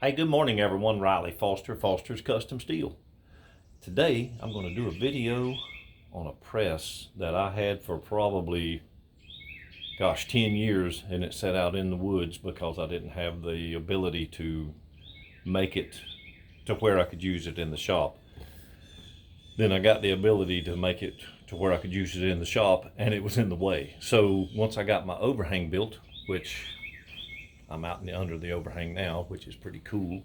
Hey, good morning everyone. Riley Foster, Foster's Custom Steel. Today I'm going to do a video on a press that I had for probably, 10 years, and it sat out in the woods because I didn't have the ability to make it to where I could use it in the shop. Then I got the ability to make it to where I could use it in the shop, and it was in the way. So once I got my overhang built, which I'm out under the overhang now, which is pretty cool.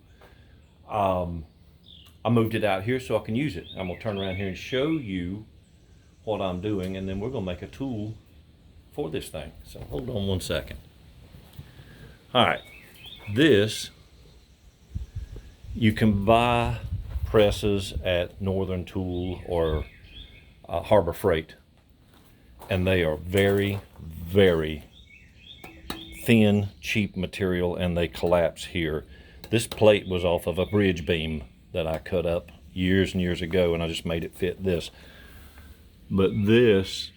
I moved it out here so I can use it. I'm gonna turn around here and show you what I'm doing, and then we're gonna make a tool for this thing. So hold on one second. All right, this, you can buy presses at Northern Tool or Harbor Freight, and they are very, very thin, cheap material, and they collapse here. This plate was off of a bridge beam that I cut up years and years ago, and I just made it fit this. But this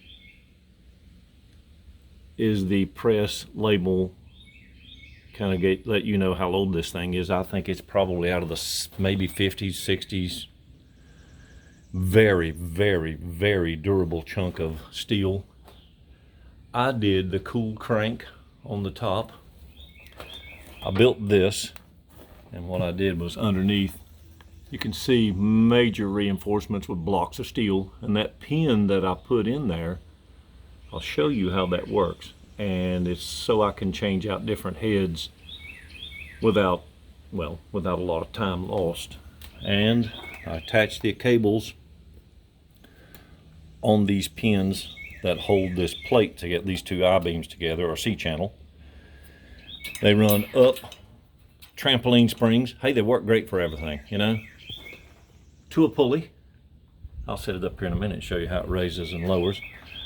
is the press label, kind of let you know how old this thing is. I think it's probably out of the maybe 50s, 60s. Very, very, very durable chunk of steel. I did the cool crank on the top. I built this, and what I did was underneath, you can see major reinforcements with blocks of steel, and that pin that I put in there, I'll show you how that works. And it's so I can change out different heads without a lot of time lost. And I attached the cables on these pins that hold this plate to get these two I-beams together, or C-channel. They run up trampoline springs. Hey, they work great for everything, you know. To a pulley. I'll set it up here in a minute and show you how it raises and lowers.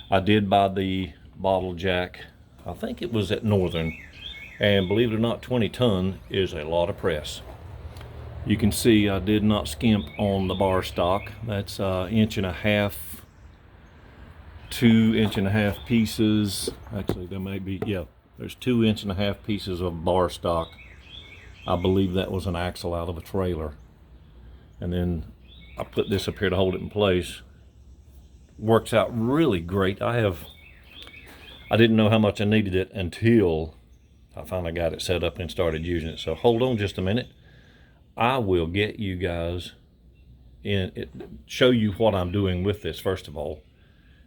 I did buy the bottle jack, I think it was at Northern, and believe it or not, 20 ton is a lot of press. You can see I did not skimp on the bar stock. That's 1.5 inches, 2.5 inch pieces. Actually, there may be, yeah, there's 2.5 inch pieces of bar stock. I believe that was an axle out of a trailer. And then I put this up here to hold it in place. Works out really great. I didn't know how much I needed it until I finally got it set up and started using it. So hold on just a minute. I will get you guys in it, show you what I'm doing with this first of all,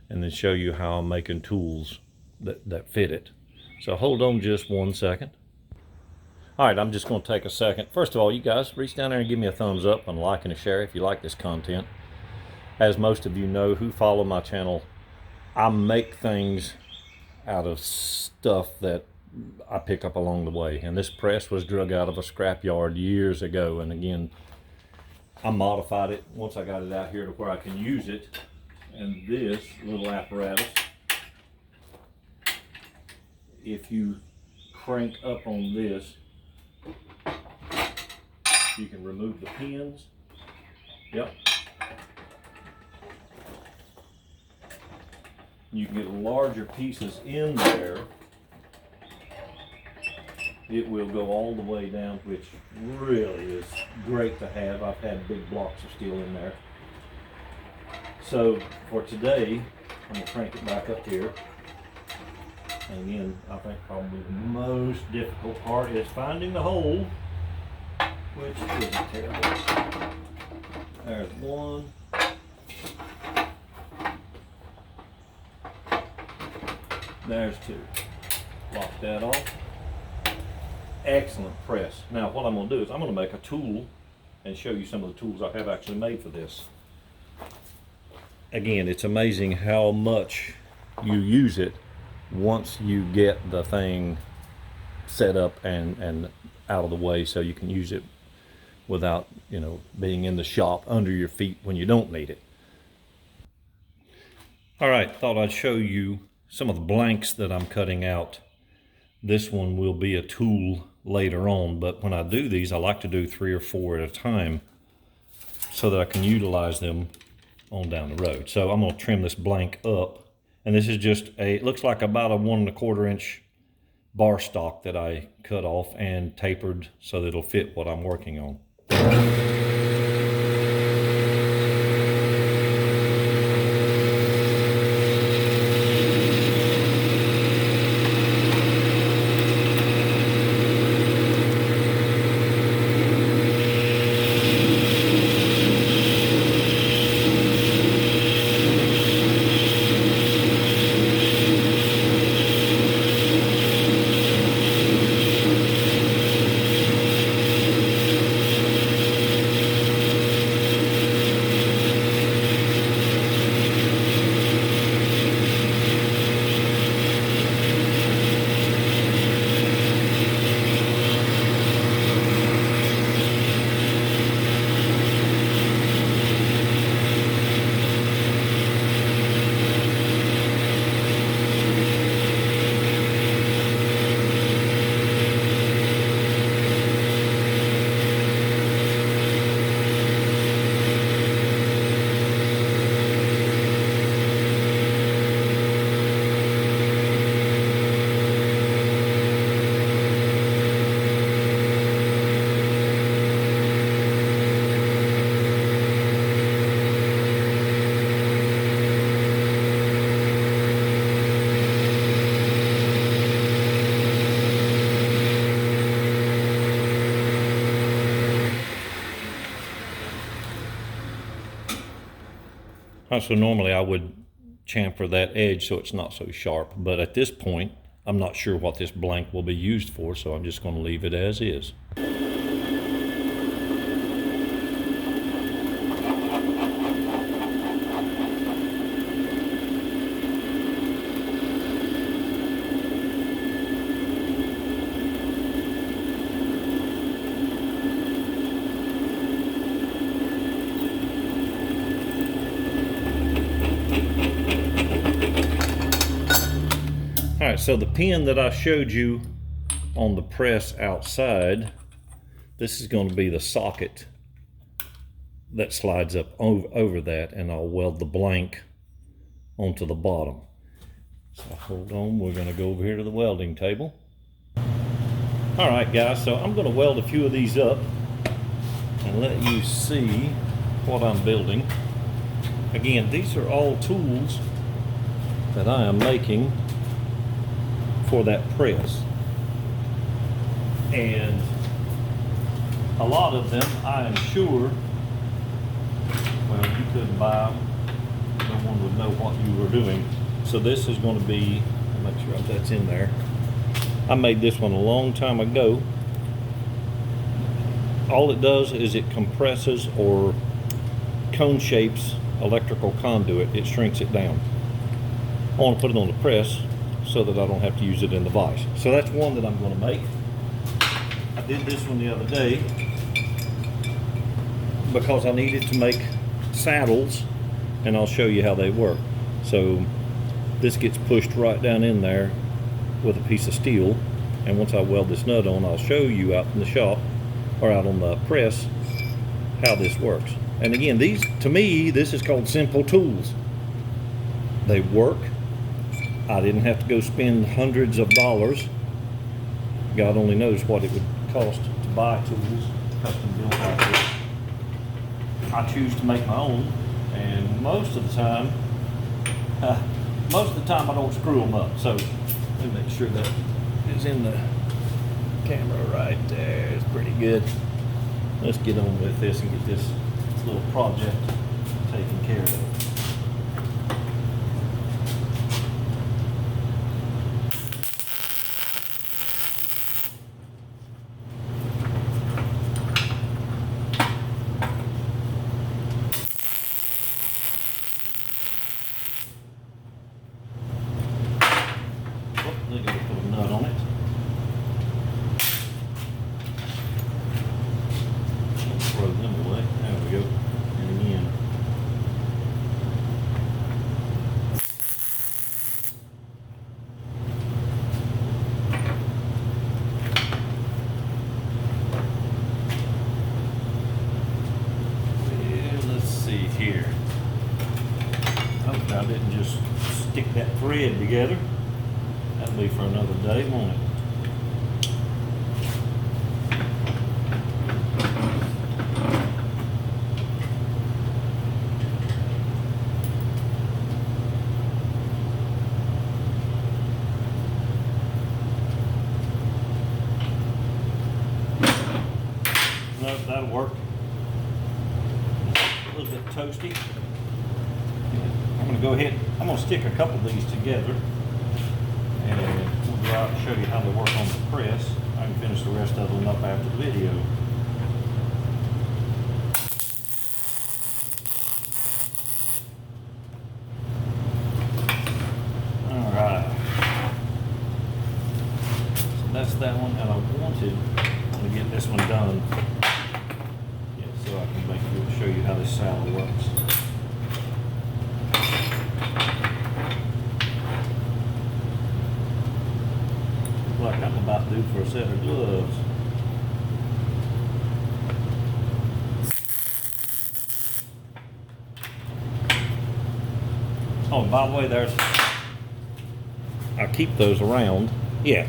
and then show you how I'm making tools that fit it. So hold on just one second. All right, I'm just going to take a second. First of all, you guys, reach down there and give me a thumbs up and like and a share if you like this content. As most of you know who follow my channel, I make things out of stuff that I pick up along the way. And this press was drug out of a scrap yard years ago. And again, I modified it once I got it out here to where I can use it. And this little apparatus, if you crank up on this, you can remove the pins. Yep. You can get larger pieces in there. It will go all the way down, which really is great to have. I've had big blocks of steel in there. So for today, I'm going to crank it back up here. And again, I think probably the most difficult part is finding the hole, which isn't terrible. There's one. There's two. Lock that off. Excellent press. Now what I'm going to do is I'm going to make a tool and show you some of the tools I have actually made for this. Again, it's amazing how much you use it once you get the thing set up and out of the way, so you can use it without, being in the shop under your feet when you don't need it. All right, thought I'd show you some of the blanks that I'm cutting out. This one will be a tool later on, but when I do these, I like to do 3 or 4 at a time so that I can utilize them on down the road. So I'm going to trim this blank up, and this is just it looks like about a 1 1/4 inch bar stock that I cut off and tapered so that it'll fit what I'm working on. So normally I would chamfer that edge so it's not so sharp, but at this point I'm not sure what this blank will be used for, so I'm just going to leave it as is. All right, so the pin that I showed you on the press outside, this is going to be the socket that slides up over that, and I'll weld the blank onto the bottom. So hold on, we're going to go over here to the welding table. All right, guys, so I'm going to weld a few of these up and let you see what I'm building. Again, these are all tools that I am making for that press, and a lot of them I am sure, well, you couldn't buy them, no one would know what you were doing. So this is going to be, I'll make sure that's in there. I made this one a long time ago. All it does is it compresses or cone shapes electrical conduit. It shrinks it down. I want to put it on the press so that I don't have to use it in the vise. So that's one that I'm going to make. I did this one the other day because I needed to make saddles, and I'll show you how they work. So this gets pushed right down in there with a piece of steel, and once I weld this nut on, I'll show you out in the shop or out on the press how this works. And again, these, to me, this is called simple tools. They work. I didn't have to go spend hundreds of dollars. God only knows what it would cost to buy tools custom built like this. I choose to make my own, and most of the time I don't screw them up. So let me make sure that is in the camera right there. It's pretty good. Let's get on with this and get this little project taken care of. Look at it, put a nut on it. Throw them away. There we go. And again. Well, let's see here. Hope I didn't just stick that thread together. That'll be for another day, won't it? No, that'll work. A little bit toasty. I'm going to go ahead, I'm going to stick a couple of these together, and we'll go out and show you how they work on the press. I can finish the rest of them up after the video. Alright. So that's that one, and I wanted to get this one done. Yeah, so I can show you how this saddle works. Like I'm about due for a set of gloves. Oh, by the way, there's, I keep those around. Yeah.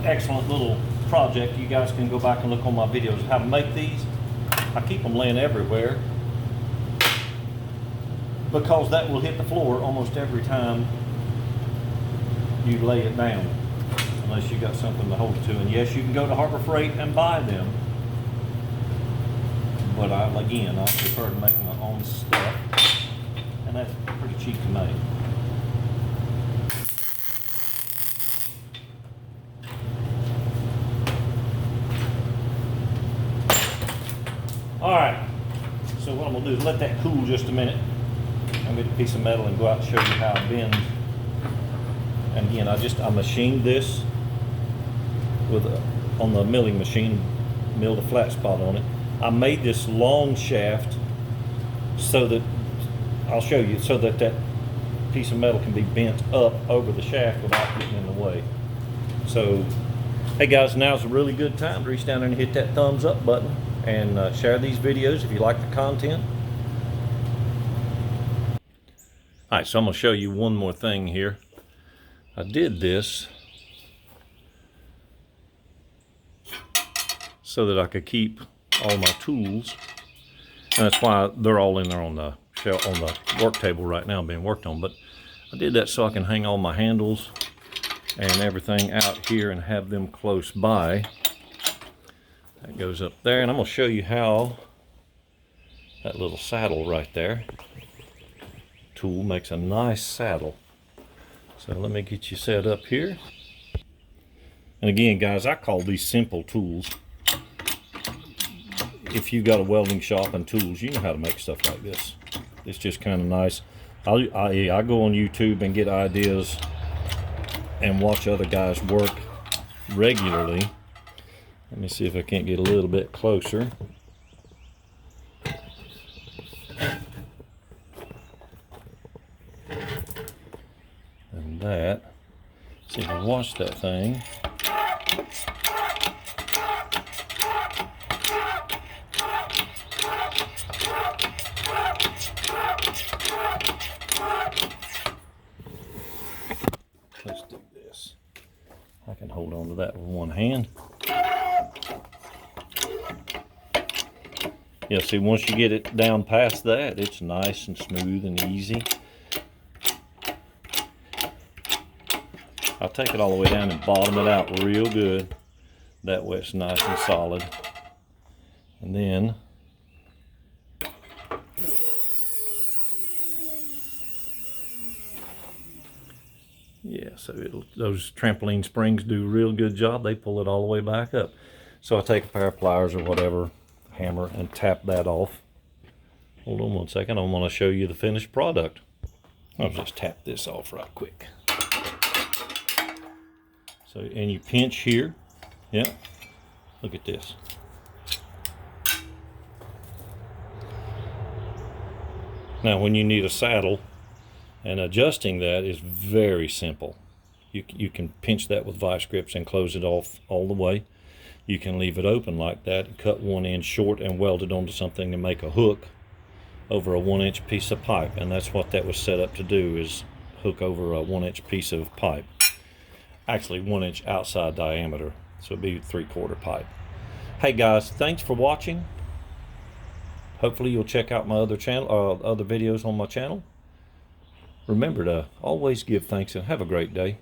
Excellent little project. You guys can go back and look on my videos of how to make these. I keep them laying everywhere because that will hit the floor almost every time you lay it down, unless you got something to hold it to. And yes, you can go to Harbor Freight and buy them, but I prefer to make my own stuff, and that's pretty cheap to make. All right, so what I'm gonna do is let that cool just a minute. I'm gonna get a piece of metal and go out and show you how it bends. And again, I machined this with on the milling machine, milled a flat spot on it. I made this long shaft so that, I'll show you, so that that piece of metal can be bent up over the shaft without getting in the way. So, hey guys, now's a really good time to reach down there and hit that thumbs up button and share these videos if you like the content. All right, so I'm gonna show you one more thing here. I did this so that I could keep all my tools, and that's why they're all in there on the shelf, on the work table right now being worked on. But I did that so I can hang all my handles and everything out here and have them close by. That goes up there, and I'm going to show you how that little saddle right there tool makes a nice saddle. So let me get you set up here. And again, guys, I call these simple tools. If you got a welding shop and tools, you know how to make stuff like this. It's just kind of nice. I go on YouTube and get ideas and watch other guys work regularly. Let me see if I can't get a little bit closer. And that, see if I watch that thing. Let's do this. I can hold on to that with one hand. Yeah, see, once you get it down past that, it's nice and smooth and easy. I'll take it all the way down and bottom it out real good. That way it's nice and solid. And then yeah, so those trampoline springs do a real good job. They pull it all the way back up. So I take a pair of pliers or whatever, hammer, and tap that off. Hold on one second. I want to show you the finished product. I'll just tap this off right quick. So, and you pinch here. Yeah, look at this. Now when you need a saddle, and adjusting that is very simple. You can pinch that with vice grips and close it off all the way. You can leave it open like that and cut one end short and weld it onto something and make a hook over a 1-inch piece of pipe. And that's what that was set up to do, is hook over a 1-inch piece of pipe. Actually 1 inch outside diameter, so it'd be 3/4 pipe. Hey guys, thanks for watching. Hopefully you'll check out my other videos on my channel. Remember to always give thanks and have a great day.